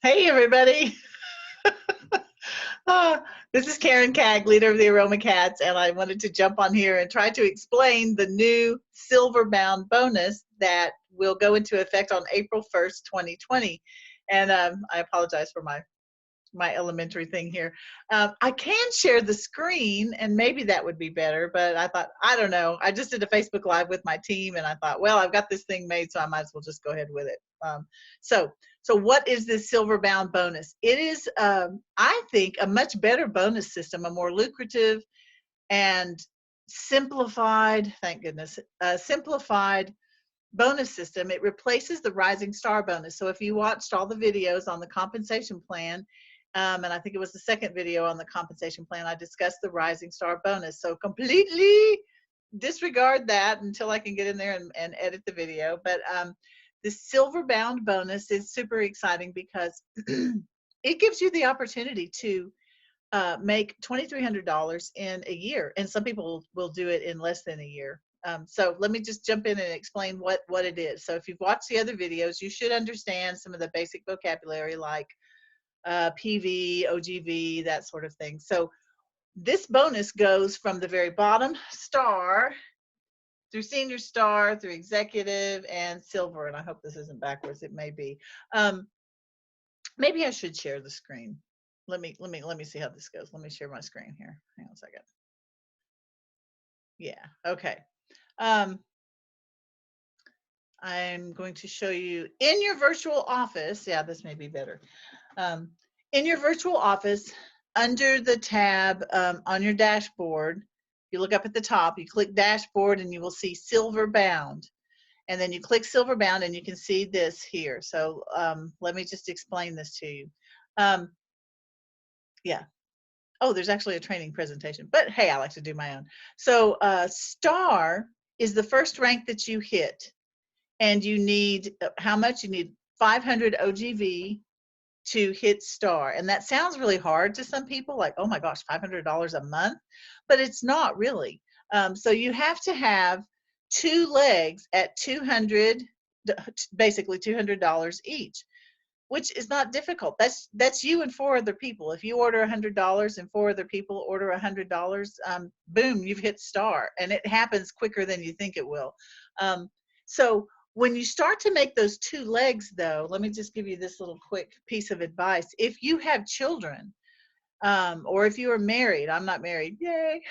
Hey, everybody. Ah, this is Karen Cag, leader of the Aroma Cats, and I wanted to jump on here and try to explain the new silver bound bonus that will go into effect on April 1st, 2020. And I apologize for my elementary thing here. I can share the screen, and maybe that would be better, but I thought, I don't know. I just did a Facebook Live with my team, and I thought, well, I've got this thing made, so I might as well just go ahead with it. So, so what is this silver bound bonus? It is, I think, a much better bonus system, a more lucrative and simplified, thank goodness, simplified bonus system. It replaces the Rising Star bonus. So if you watched all the videos on the compensation plan, and I think it was the second video on the compensation plan, I discussed the Rising Star bonus. So completely disregard that until I can get in there and edit the video. But the silver bound bonus is super exciting because it gives you the opportunity to make $2,300 in a year, and some people will do it in less than a year. So let me just jump in and explain what it is. So if you've watched the other videos, you should understand some of the basic vocabulary like PV, OGV, that sort of thing. So this bonus goes from the very bottom, star, through senior star, through executive, and silver. And I hope this isn't backwards. It may be. Maybe I should share the screen. Let me see how this goes. Let me share my screen here. Hang on a second. Yeah, okay. Um, I'm going to show you in your virtual office. Yeah, this may be better. Um, in your virtual office, under the tab on your dashboard, you look up at the top, you click dashboard, and you will see silver bound. And then you click silver bound, and you can see this here. So let me just explain this to you. Yeah. Oh, there's actually a training presentation, but hey, I like to do my own. So star is the first rank that you hit, and you need how much? You need 500 OGV to hit star. And that sounds really hard to some people, like, oh my gosh, $500 a month, but it's not really. So you have to have two legs at 200, basically $200 each, which is not difficult. That's you and four other people. If you order $100 and four other people order $100, boom, you've hit star, and it happens quicker than you think it will. So when you start to make those two legs, though, let me just give you this little quick piece of advice. If you have children, or if you are married, I'm not married, yay,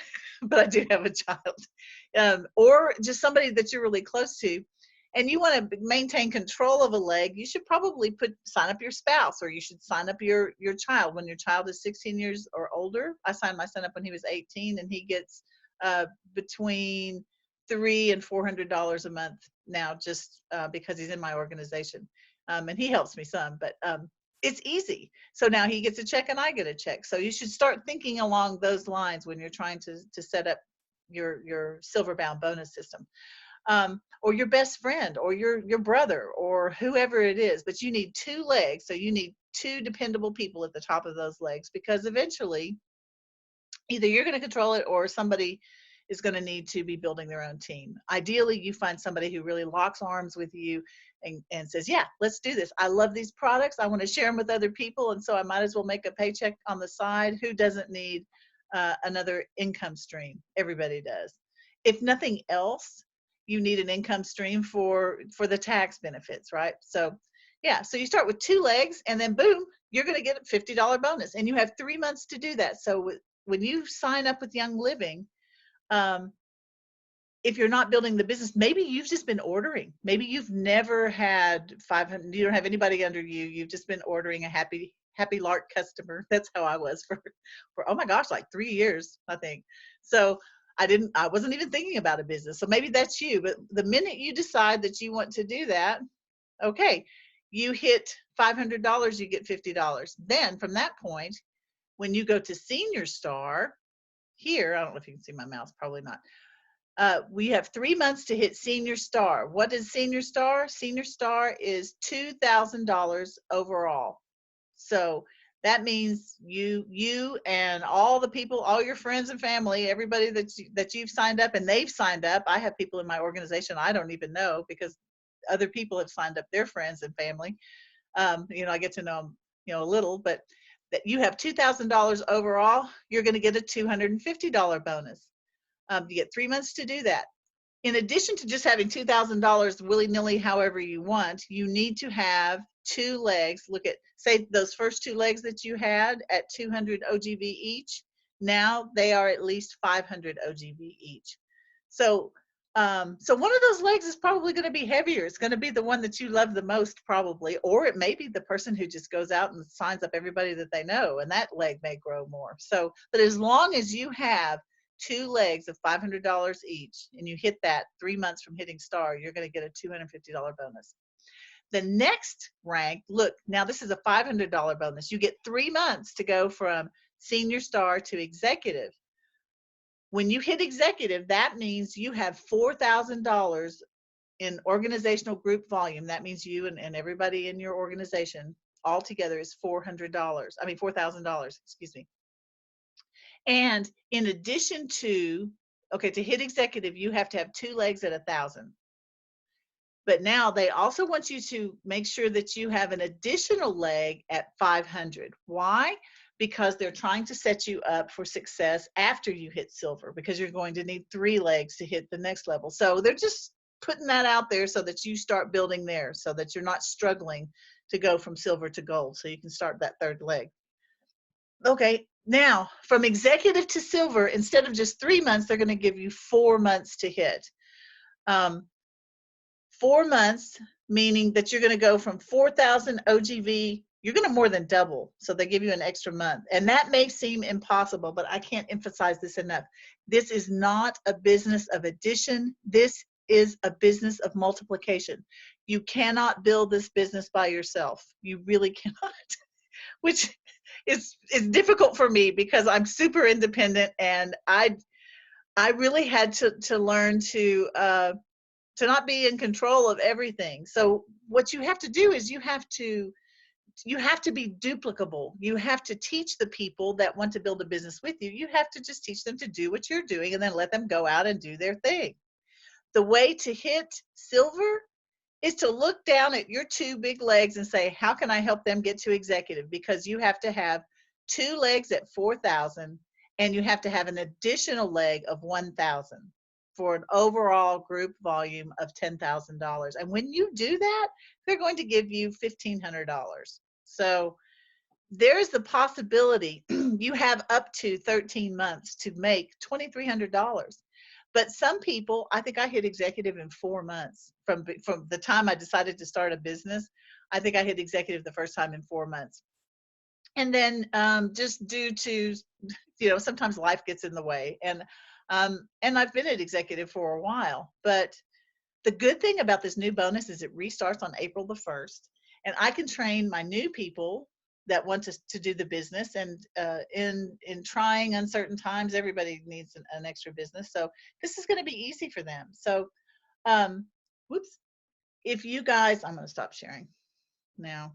but I do have a child, or just somebody that you're really close to, and you want to maintain control of a leg, you should probably sign up your spouse, or you should sign up your child when your child is 16 years or older. I signed my son up when he was 18, and he gets between $300 and $400 a month now, just because he's in my organization, and he helps me some, but it's easy. So now he gets a check and I get a check. So you should start thinking along those lines when you're trying to set up your silver bound bonus system. Or your best friend, or your brother, or whoever it is, but you need two legs. So you need two dependable people at the top of those legs, because eventually either you're going to control it, or somebody is going to need to be building their own team. Ideally, you find somebody who really locks arms with you and says, yeah, let's do this. I love these products. I want to share them with other people. And so I might as well make a paycheck on the side. Who doesn't need another income stream? Everybody does. If nothing else, you need an income stream for the tax benefits, right? So yeah, so you start with two legs, and then boom, you're going to get a $50 bonus, and you have 3 months to do that. So when you sign up with Young Living, if you're not building the business, maybe you've just been ordering. Maybe you've never had 500, you don't have anybody under you. You've just been ordering a happy lark customer. That's how I was for oh my gosh, like 3 years, I think. So I wasn't even thinking about a business. So maybe that's you. But the minute you decide that you want to do that, okay, you hit $500, you get $50. Then from that point, when you go to Senior Star, here, I don't know if you can see my mouse, probably not. We have 3 months to hit Senior Star. What is Senior Star? Senior Star is $2,000 overall. So that means you and all the people, all your friends and family, everybody that you've signed up and they've signed up. I have people in my organization I don't even know, because other people have signed up their friends and family. I get to know them a little, but that you have $2,000 overall, you're going to get a $250 bonus. You get 3 months to do that. In addition to just having $2,000 willy-nilly however you want, you need to have 2 legs. Look at, say, those first 2 legs that you had at 200 OGV each. Now they are at least 500 OGV each. So so one of those legs is probably going to be heavier. It's going to be the one that you love the most, probably, or it may be the person who just goes out and signs up everybody that they know, and that leg may grow more. So, but as long as you have 2 legs of $500 each, and you hit that 3 months from hitting star, you're going to get a $250 bonus. The next rank, look, now this is a $500 bonus. You get 3 months to go from senior star to executive. When you hit executive, that means you have $4,000 in organizational group volume. That means you and everybody in your organization all together is $400. I mean, $4,000, excuse me. And in addition to, okay, to hit executive, you have to have 2 legs at 1,000. But now they also want you to make sure that you have an additional leg at 500. Why? Because they're trying to set you up for success after you hit silver, because you're going to need 3 legs to hit the next level. So they're just putting that out there so that you start building there, so that you're not struggling to go from silver to gold, so you can start that 3rd leg. Okay, now from executive to silver, instead of just 3 months, they're going to give you 4 months to hit. 4 months, meaning that you're going to go from 4,000 OGV, you're going to more than double. So they give you an extra month. And that may seem impossible, but I can't emphasize this enough. This is not a business of addition. This is a business of multiplication. You cannot build this business by yourself. You really cannot, which is difficult for me because I'm super independent, and I really had to learn to not be in control of everything. So what you have to do is you have to be duplicable. You have to teach the people that want to build a business with you. You have to just teach them to do what you're doing and then let them go out and do their thing. The way to hit silver is to look down at your 2 big legs and say, how can I help them get to executive? Because you have to have 2 legs at 4,000, and you have to have an additional leg of 1,000 for an overall group volume of $10,000. And when you do that, they're going to give you $1,500. So there's the possibility you have up to 13 months to make $2,300. But some people, I think I hit executive in 4 months from the time I decided to start a business. I think I hit executive the first time in 4 months. And then just due to, sometimes life gets in the way. And I've been at executive for a while. But the good thing about this new bonus is it restarts on April the 1st. And I can train my new people that want to do the business, and in trying uncertain times, everybody needs an extra business, so this is going to be easy for them. So whoops, if you guys, I'm going to stop sharing now.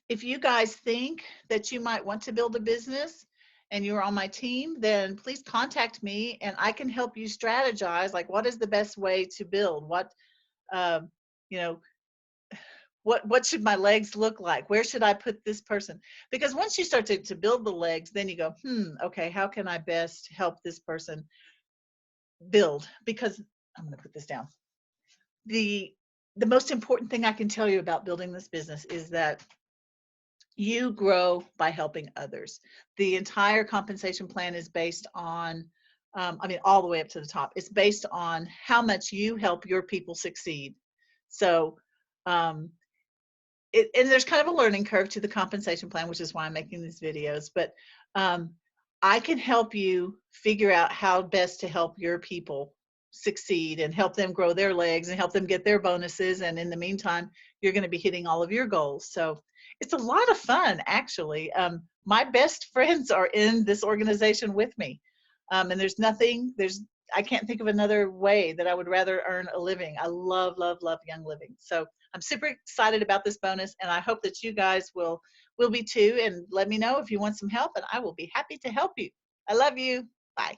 If you guys think that you might want to build a business and you're on my team, then please contact me and I can help you strategize, like what is the best way to build, what what should my legs look like? Where should I put this person? Because once you start to build the legs, then you go, okay, how can I best help this person build? Because I'm going to put this down. The most important thing I can tell you about building this business is that you grow by helping others. The entire compensation plan is based on, all the way up to the top. It's based on how much you help your people succeed. So, and there's kind of a learning curve to the compensation plan, which is why I'm making these videos, but I can help you figure out how best to help your people succeed and help them grow their legs and help them get their bonuses. And in the meantime, you're going to be hitting all of your goals. So it's a lot of fun, actually. My best friends are in this organization with me. And I can't think of another way that I would rather earn a living. I love, love, love Young Living. So I'm super excited about this bonus, and I hope that you guys will be too, and let me know if you want some help, and I will be happy to help you. I love you. Bye.